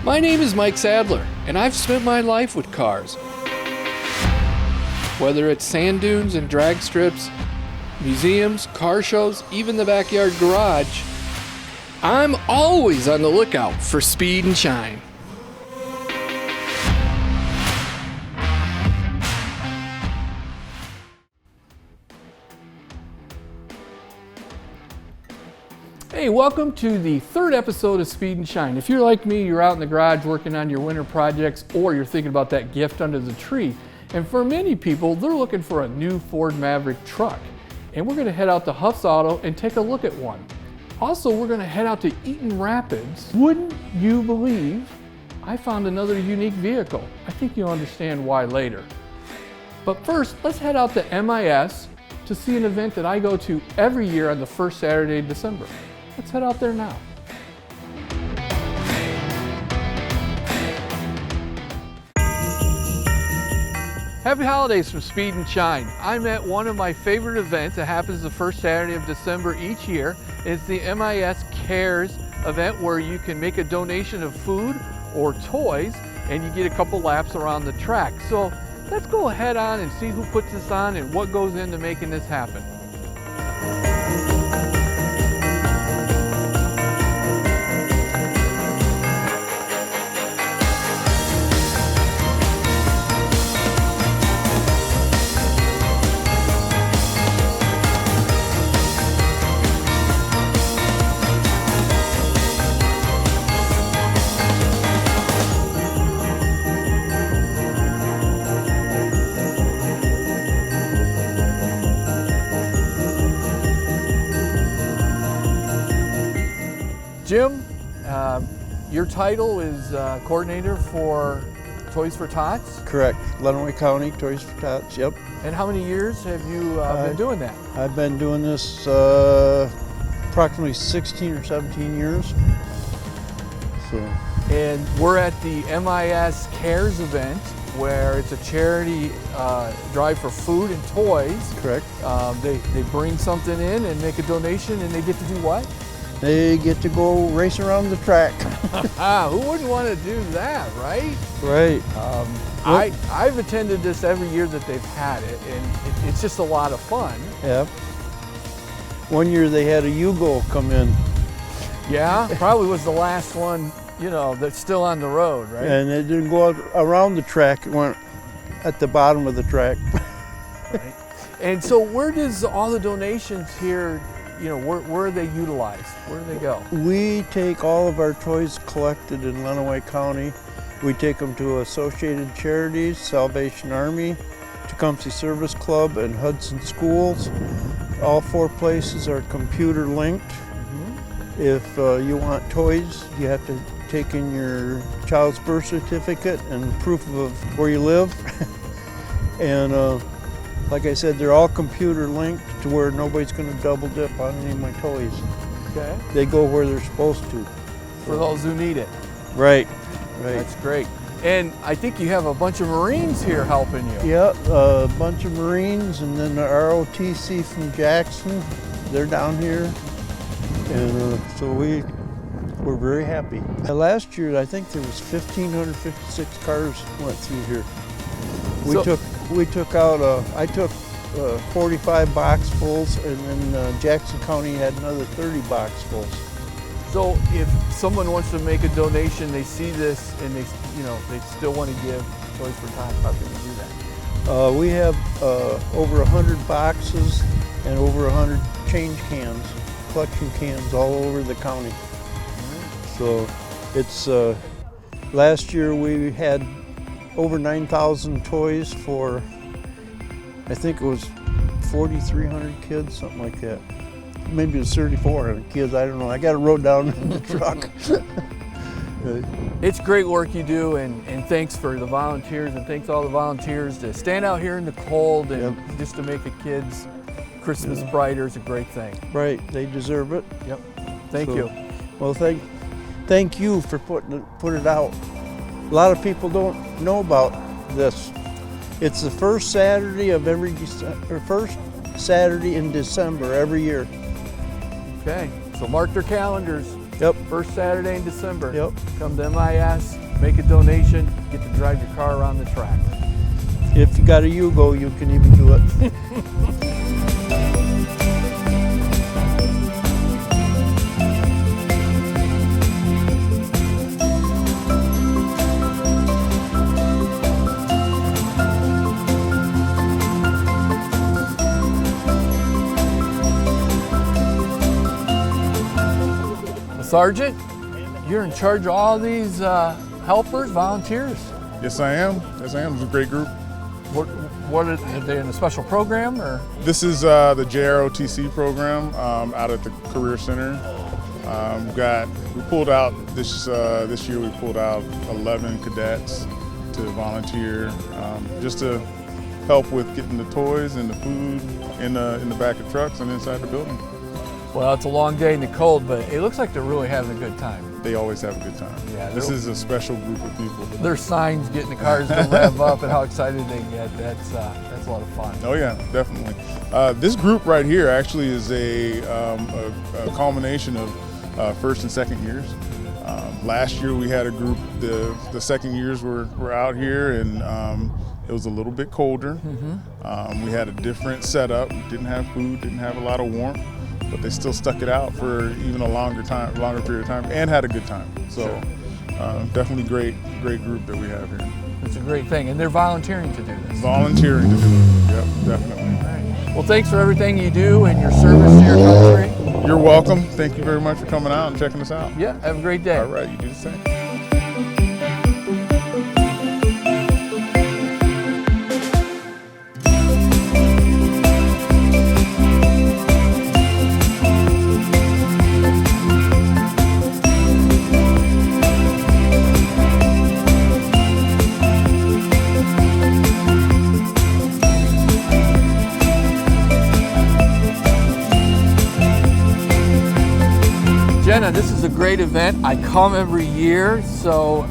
My name is Mike Sadler, and I've spent my life with cars. Whether it's sand dunes and drag strips, museums, car shows, even the backyard garage, I'm always on the lookout for speed and shine. Hey, welcome to the third episode of Speed and Shine. If you're like me, you're out in the garage working on your winter projects, or you're thinking about that gift under the tree. And for many people, they're looking for a new Ford Maverick truck. And we're gonna head out to Huffs Auto and take a look at one. Also, we're gonna head out to Eaton Rapids. Wouldn't you believe I found another unique vehicle? I think you'll understand why later. But first, let's head out to MIS to see an event that I go to every year on the first Saturday of December. Let's head out there now. Happy holidays from Speed and Shine. I'm at one of my favorite events that happens the first Saturday of December each year. It's the MIS Cares event where you can make a donation of food or toys and you get a couple laps around the track. So let's go ahead on and see who puts this on and what goes into making this happen. Jim, your title is coordinator for Toys for Tots? Correct. Lenawee County Toys for Tots, yep. And how many years have you been doing that? I've been doing this approximately 16 or 17 years. So. And we're at the MIS Cares event where it's a charity drive for food and toys. Correct. They bring something in and make a donation and they get to do what? They get to go race around the track. Who wouldn't want to do that, right? Right. I've attended this every year that they've had it, and it's just a lot of fun. Yep. One year they had a Yugo come in. Yeah, probably was the last one, you know, that's still on the road, right? And it didn't go out around the track, it went at the bottom of the track. Right. And so where does all the donations here, you know, where are they utilized? Where do they go? We take all of our toys collected in Lenawee County. We take them to Associated Charities, Salvation Army, Tecumseh Service Club, and Hudson Schools. All four places are computer linked. Mm-hmm. If you want toys, you have to take in your child's birth certificate and proof of where you live. And like I said, they're all computer linked to where nobody's going to double dip on any of my toys. Okay. They go where they're supposed to. For those who need it. Right, right. That's great. And I think you have a bunch of Marines here helping you. Yeah, a bunch of Marines, and then the ROTC from Jackson. They're down here. And so we're very happy. Last year, I think there was 1,556 cars went through here. We took out, I took 45 boxfuls, and then Jackson County had another 30 boxfuls. So if someone wants to make a donation, they see this and they still want to give Toys for Tots, how can they do that? We have over 100 boxes and over 100 change cans, collection cans all over the county. Mm-hmm. So it's, last year we had over 9,000 toys for, I think it was 4,300 kids, something like that. Maybe it was 3,400 kids, I don't know. I got it wrote down in the truck. It's great work you do, and thanks for the volunteers, and thanks all the volunteers to stand out here in the cold and just to make a kid's Christmas brighter is a great thing. Right, they deserve it. Yep, thank you. Well, thank you for put it out. A lot of people don't know about this. It's the first Saturday of first Saturday in December every year. Okay, so mark their calendars. Yep. First Saturday in December. Yep. Come to MIS, make a donation, get to drive your car around the track. If you got a Yugo, you can even do it. Sergeant, you're in charge of all these helpers, volunteers. Yes, I am. Yes, I am. It's a great group. What are they in a special program or? This is the JROTC program out at the Career Center. We pulled out this year. We pulled out 11 cadets to volunteer just to help with getting the toys and the food in the back of trucks and inside the building. Well, it's a long day in the cold, but it looks like they're really having a good time. They always have a good time. Yeah, this is a special group of people. There's signs getting the cars to rev up and how excited they get. That's a lot of fun. Oh yeah, definitely. This group right here actually is a culmination of first and second years. Last year we had a group. The second years were out here, and it was a little bit colder. Mm-hmm. We had a different setup. Didn't have food. Didn't have a lot of warmth. But they still stuck it out for even a longer period of time, and had a good time. So definitely great group that we have here. It's a great thing, and they're volunteering to do this. Volunteering to do it, yep, definitely. All right. Well, thanks for everything you do and your service to your country. You're welcome. Thank you very much for coming out and checking us out. Yeah, have a great day. All right, you do the same. Jenna, this is a great event. I come every year, so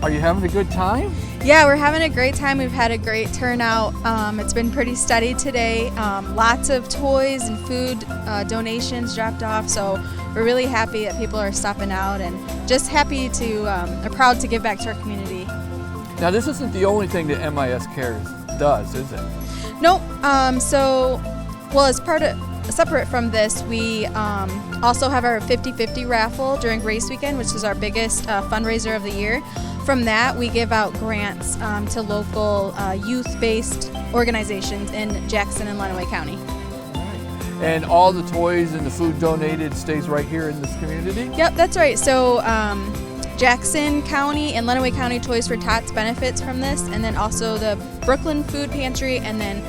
are you having a good time? Yeah, we're having a great time. We've had a great turnout. It's been pretty steady today. Lots of toys and food donations dropped off, so we're really happy that people are stopping out and just happy to, are proud to give back to our community. Now, this isn't the only thing that MIS Cares does, is it? Nope. Separate from this, we also have our 50-50 raffle during race weekend, which is our biggest fundraiser of the year. From that, we give out grants to local youth-based organizations in Jackson and Lenawee County. And all the toys and the food donated stays right here in this community? Yep, that's right. So Jackson County and Lenawee County Toys for Tots benefits from this, and then also the Brooklyn Food Pantry, and then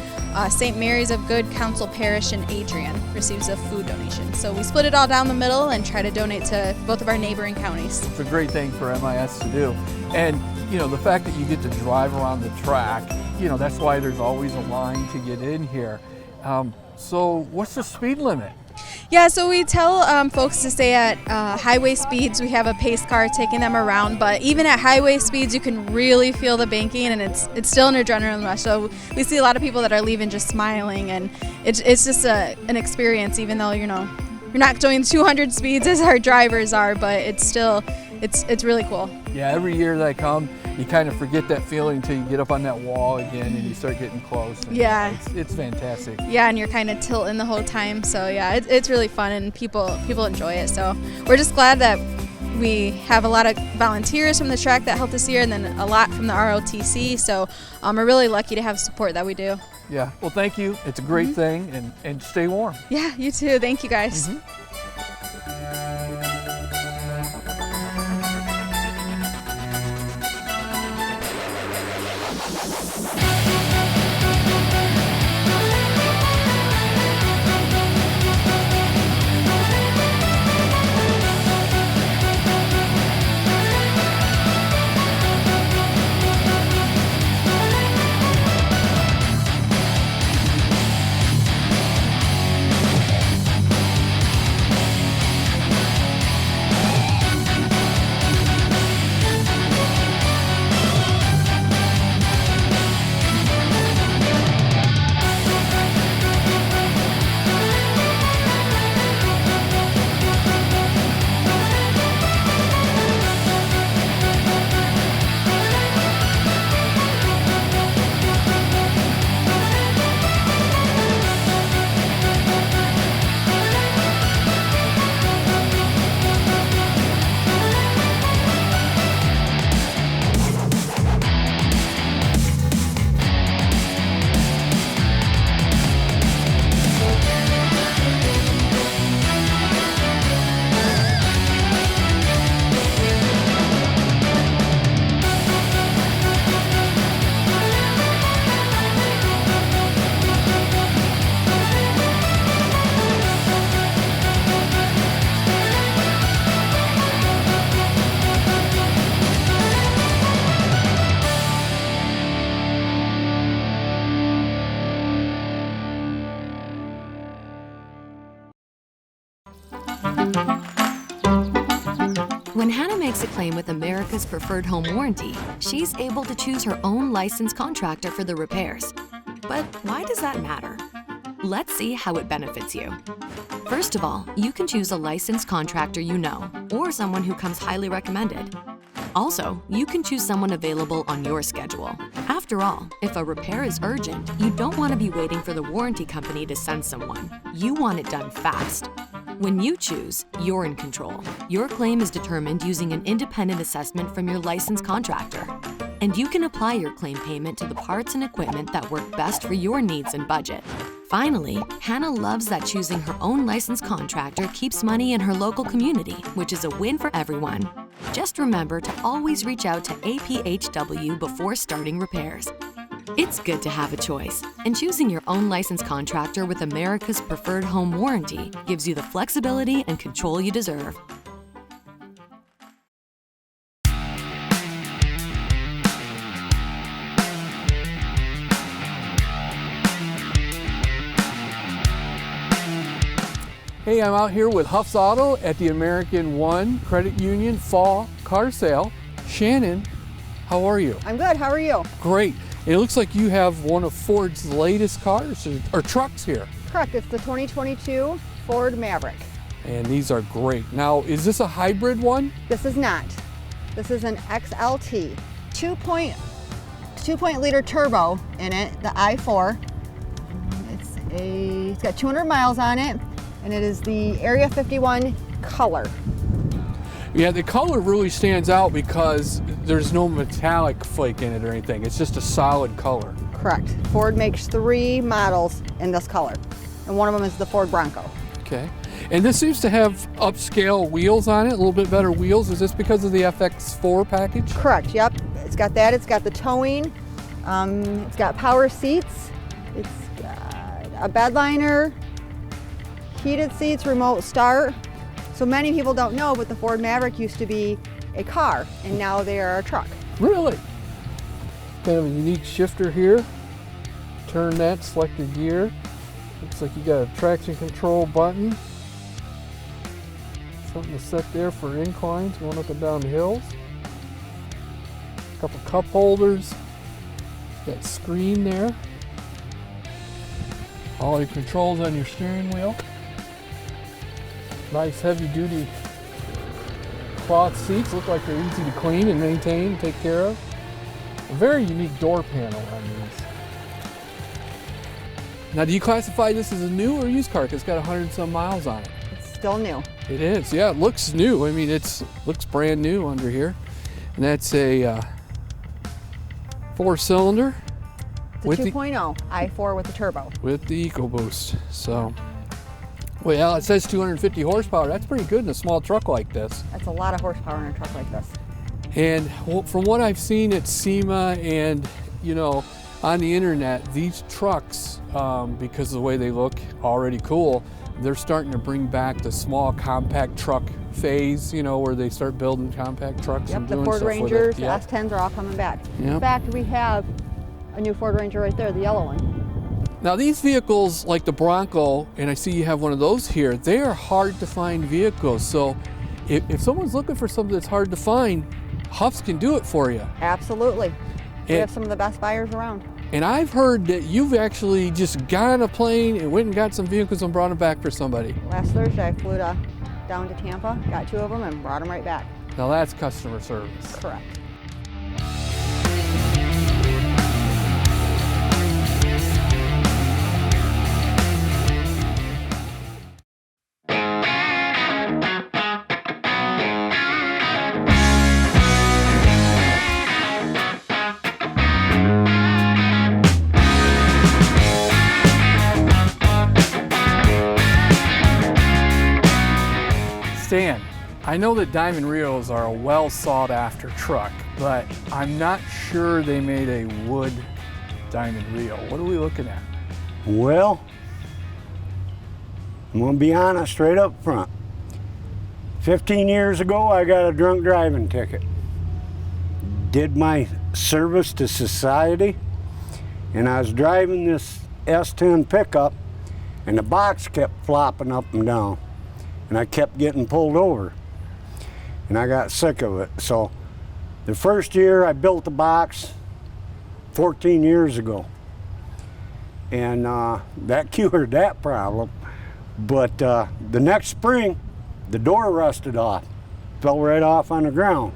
St. Mary's of Good Counsel Parish in Adrian receives a food donation. So we split it all down the middle and try to donate to both of our neighboring counties. It's a great thing for MIS to do. And you know, the fact that you get to drive around the track, you know, that's why there's always a line to get in here. So what's the speed limit? Yeah, so we tell folks to stay at highway speeds. We have a pace car taking them around, but even at highway speeds, you can really feel the banking, and it's still an adrenaline rush. So we see a lot of people that are leaving just smiling, and it's just an experience. Even though you're not doing 200 speeds as our drivers are, but it's still it's really cool. Yeah, every year that I come, you kind of forget that feeling until you get up on that wall again and you start getting close. Yeah, it's fantastic. Yeah, and you're kind of tilting the whole time. So yeah, it's really fun, and people enjoy it. So we're just glad that we have a lot of volunteers from the track that help this year, and then a lot from the ROTC. So we're really lucky to have support that we do. Yeah, well, thank you. It's a great thing, and stay warm. Yeah, you too. Thank you, guys. When Hannah makes a claim with America's Preferred Home Warranty, she's able to choose her own licensed contractor for the repairs. But why does that matter? Let's see how it benefits you. First of all, you can choose a licensed contractor you know, or someone who comes highly recommended. Also, you can choose someone available on your schedule. After all, if a repair is urgent, you don't want to be waiting for the warranty company to send someone. You want it done fast. When you choose, you're in control. Your claim is determined using an independent assessment from your licensed contractor. And you can apply your claim payment to the parts and equipment that work best for your needs and budget. Finally, Hannah loves that choosing her own licensed contractor keeps money in her local community, which is a win for everyone. Just remember to always reach out to APHW before starting repairs. It's good to have a choice, and choosing your own licensed contractor with America's Preferred Home Warranty gives you the flexibility and control you deserve. Hey, I'm out here with Huffs Auto at the American One Credit Union Fall Car Sale. Shannon, how are you? I'm good. How are you? Great. And it looks like you have one of Ford's latest cars or trucks here. Correct. It's the 2022 Ford Maverick. And these are great. Now, is this a hybrid one? This is not. This is an XLT. 2.0 liter turbo in it, the i4. It's got 200 miles on it, and it is the Area 51 color. Yeah, the color really stands out because there's no metallic flake in it or anything. It's just a solid color. Correct. Ford makes 3 models in this color, and one of them is the Ford Bronco. Okay. And this seems to have upscale wheels on it, a little bit better wheels. Is this because of the FX4 package? Correct, yep. It's got that, it's got the towing, it's got power seats, it's got a bed liner, heated seats, remote start. So many people don't know, but the Ford Maverick used to be a car, and now they are a truck. Really? Kind of a unique shifter here. Turn that, select your gear. Looks like you got a traction control button. Something to set there for inclines, going up and down hills. A couple cup holders. Got screen there. All your controls on your steering wheel. Nice heavy duty cloth seats. Look like they're easy to clean and maintain, take care of. A very unique door panel on these. Now, do you classify this as a new or used car? 'Cause it's got 100 and some miles on it. It's still new. It is, yeah, it looks new. I mean, looks brand new under here. And that's a 4-cylinder. It's a 2.0 i4 with the turbo. With the EcoBoost, so. Well, it says 250 horsepower. That's pretty good in a small truck like this. That's a lot of horsepower in a truck like this. And from what I've seen at SEMA and, on the internet, these trucks, because of the way they look, already cool, they're starting to bring back the small compact truck phase, where they start building compact trucks and doing the Ford stuff Rangers, with it. the S10s are all coming back. Yep. In fact, we have a new Ford Ranger right there, the yellow one. Now these vehicles, like the Bronco, and I see you have one of those here, they are hard to find vehicles. So if someone's looking for something that's hard to find, Huffs can do it for you. Absolutely. We have some of the best buyers around. And I've heard that you've actually just got on a plane and went and got some vehicles and brought them back for somebody. Last Thursday, I flew down to Tampa, got 2 of them, and brought them right back. Now that's customer service. Correct. Stan, I know that Diamond Rios are a well sought after truck, but I'm not sure they made a wood Diamond Rio. What are we looking at? Well, I'm gonna be honest straight up front. 15 years ago, I got a drunk driving ticket. Did my service to society, and I was driving this S10 pickup, and the box kept flopping up and down. and I kept getting pulled over. And I got sick of it. So the first year I built the box 14 years ago. And that cured that problem. But the next spring, the door rusted off, fell right off on the ground.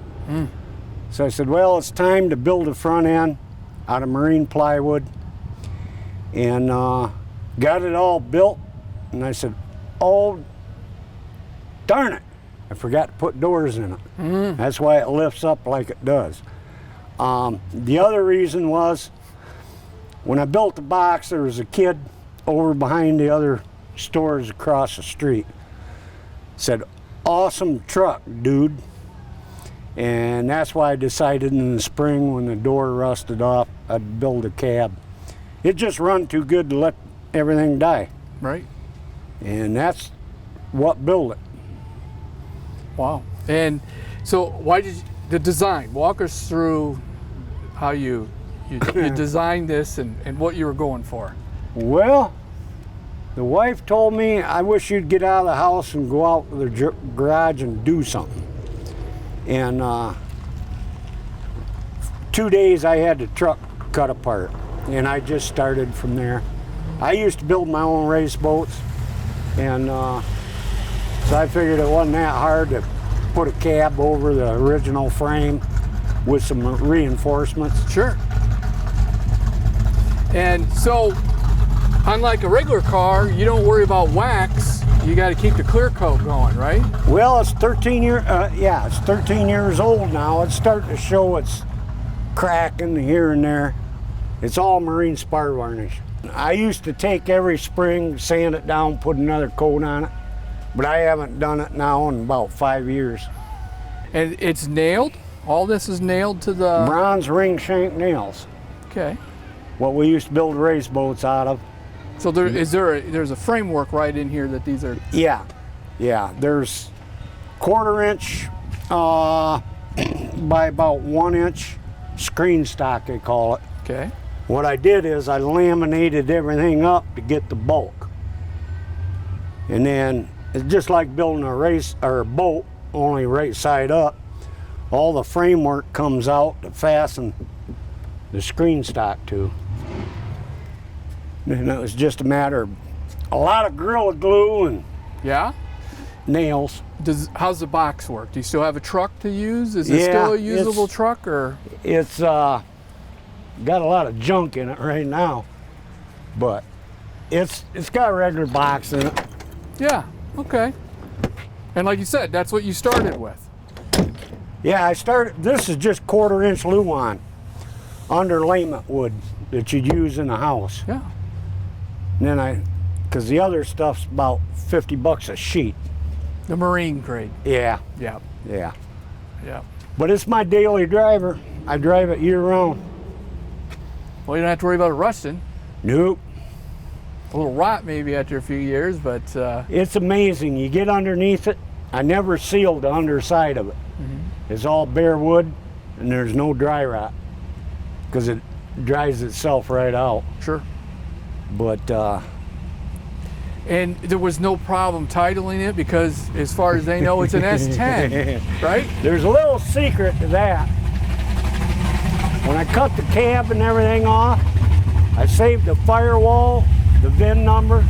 So I said, well, it's time to build a front end out of marine plywood. And got it all built. And I said, oh, darn it. I forgot to put doors in it. That's why it lifts up like it does. The other reason was, when I built the box, there was a kid over behind the other stores across the street. Said, awesome truck, dude. And that's why I decided in the spring, when the door rusted off, I'd build a cab. It just run too good to let everything die. Right. And that's what built it. Wow. And so why did the design? Walk us through how you designed this and what you were going for. Well, the wife told me, I wish you'd get out of the house and go out to the garage and do something. And 2 days I had the truck cut apart, and I just started from there. I used to build my own race boats, and so I figured it wasn't that hard to put a cab over the original frame with some reinforcements. Sure. And so, unlike a regular car, you don't worry about wax. You got to keep the clear coat going, right? Well, it's 13 it's 13 years old now. It's starting to show its cracking here and there. It's all marine spar varnish. I used to take every spring, sand it down, put another coat on it, but I haven't done it now in about 5 years. And it's nailed? All this is nailed to the... Bronze ring shank nails. Okay. What we used to build race boats out of. So there's a framework right in here that these are... Yeah. There's 1/4 inch by about 1 inch screen stock, they call it. Okay. What I did is I laminated everything up to get the bulk. And then it's just like building a race or a boat, only right side up. All the framework comes out to fasten the screen stock to. And it was just a matter of a lot of Gorilla Glue and Yeah? nails. How's the box work? Do you still have a truck to use? Is it still a usable truck, or? It's got a lot of junk in it right now, but it's got a regular box in it. Yeah, okay. And like you said, that's what you started with. Yeah, this is just 1/4 inch Luan underlayment wood that you'd use in a house. Yeah. And then because the other stuff's about $50 a sheet. The marine grade. Yeah, Yeah. yeah. Yeah. But it's my daily driver. I drive it year round. Well, you don't have to worry about it rusting. Nope. A little rot maybe after a few years, but It's amazing. You get underneath it. I never sealed the underside of it. It's all bare wood, and there's no dry rot because it dries itself right out. sure. But And there was no problem titling it because, as far as they know, it's an S10, right? there's a little secret to that. When I cut the cab and everything off, I saved the firewall, the VIN number.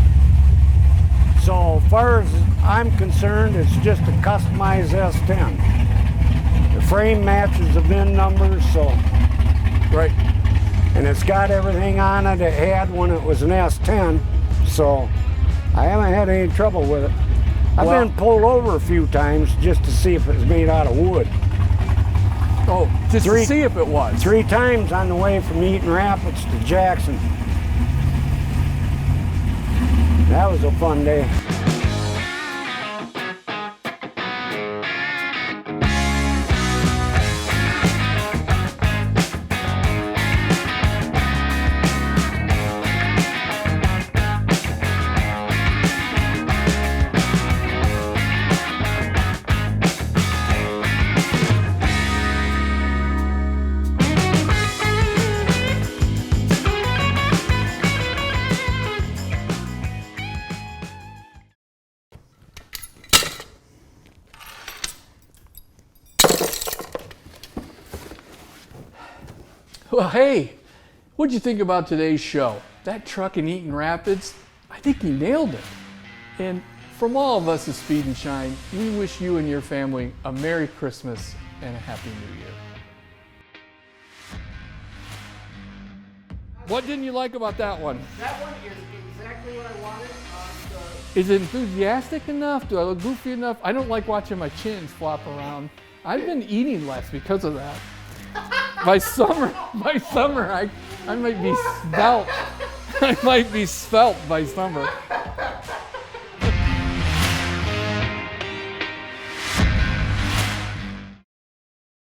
So as far as I'm concerned, it's just a customized S10. The frame matches the VIN number, so. Right. And it's got everything on it had when it was an S10, so I haven't had any trouble with it. I've been pulled over a few times just to see if it was made out of wood. Oh, just to see if it was. 3 times on the way from Eaton Rapids to Jackson. That was a fun day. Well, hey, what'd you think about today's show? That truck in Eaton Rapids, I think he nailed it. And from all of us at Speed and Shine, we wish you and your family a Merry Christmas and a Happy New Year. What didn't you like about that one? That one is exactly what I wanted. Is it enthusiastic enough? Do I look goofy enough? I don't like watching my chins flop around. I've been eating less because of that. By summer, I might be svelte. I might be svelte by summer.